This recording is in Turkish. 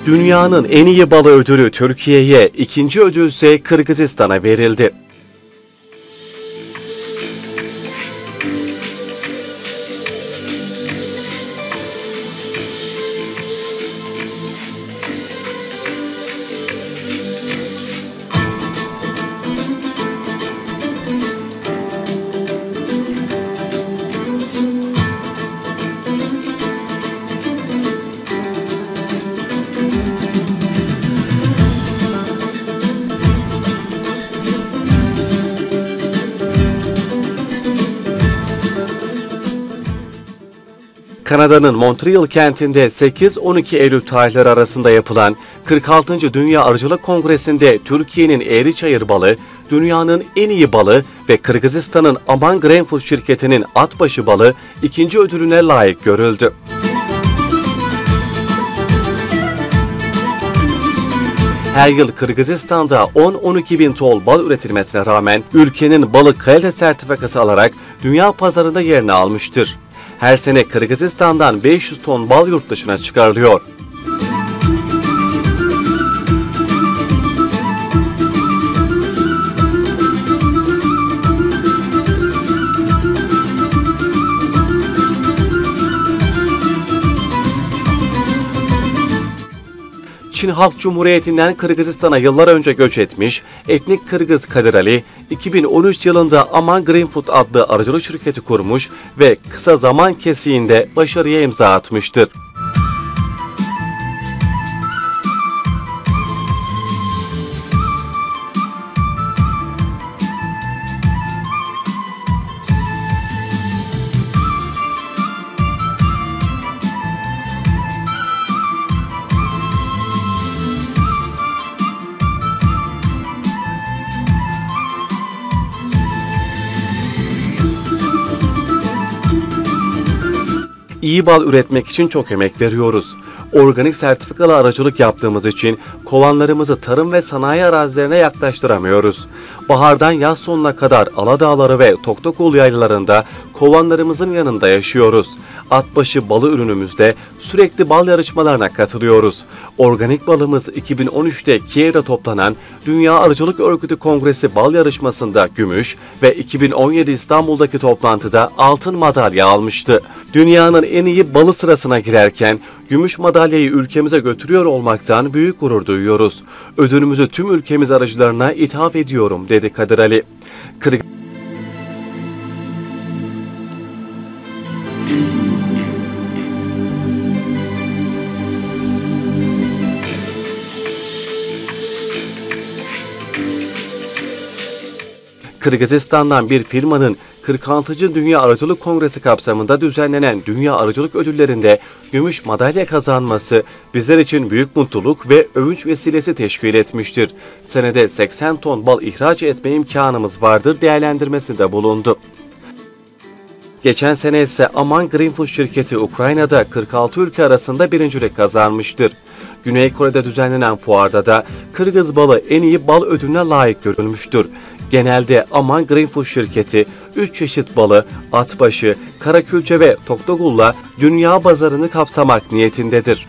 Dünyanın en iyi balı ödülü Türkiye'ye, ikinci ödül ise Kırgızistan'a verildi. Kanada'nın Montreal kentinde 8-12 Eylül tarihleri arasında yapılan 46. Dünya Arıcılık Kongresi'nde Türkiye'nin Eğriçayır balı, dünyanın en iyi balı ve Kırgızistan'ın Aman Grainfood şirketinin Atbaşı balı ikinci ödülüne layık görüldü. Her yıl Kırgızistan'da 10-12 bin ton bal üretilmesine rağmen ülkenin balı kalite sertifikası alarak dünya pazarında yerini almıştır. Her sene Kırgızistan'dan 500 ton bal yurt dışına çıkarılıyor. Çin Halk Cumhuriyeti'nden Kırgızistan'a yıllar önce göç etmiş, etnik Kırgız Kadir Ali, 2013 yılında Aman Grainfood adlı arıcılık şirketi kurmuş ve kısa zaman kesiğinde başarıya imza atmıştır. İyi bal üretmek için çok emek veriyoruz. Organik sertifikalı arıcılık yaptığımız için kovanlarımızı tarım ve sanayi arazilerine yaklaştıramıyoruz. Bahardan yaz sonuna kadar Aladağları ve Toktokul yaylalarında kovanlarımızın yanında yaşıyoruz. Atbaşı balı ürünümüzde sürekli bal yarışmalarına katılıyoruz. Organik balımız 2013'te Kiev'de toplanan Dünya Arıcılık Örgütü Kongresi bal yarışmasında gümüş ve 2017 İstanbul'daki toplantıda altın madalya almıştı. Dünyanın en iyi balı sırasına girerken gümüş madalyayı ülkemize götürüyor olmaktan büyük gurur duyuyoruz. Ödülümüzü tüm ülkemiz arıcılarına ithaf ediyorum, dedi Kadir Ali. Kırgızistan'dan bir firmanın 46. Dünya Arıcılık Kongresi kapsamında düzenlenen Dünya Arıcılık Ödülleri'nde gümüş madalya kazanması bizler için büyük mutluluk ve övünç vesilesi teşkil etmiştir. Senede 80 ton bal ihraç etme imkanımız vardır değerlendirmesinde bulundu. Geçen sene ise Aman Grainfood şirketi Ukrayna'da 46 ülke arasında birincilik kazanmıştır. Güney Kore'de düzenlenen fuarda da Kırgız balı en iyi bal ödülüne layık görülmüştür. Genelde Aman Grainfood şirketi 3 çeşit balı, atbaşı, karakülçe ve toktogul'la dünya pazarını kapsamak niyetindedir.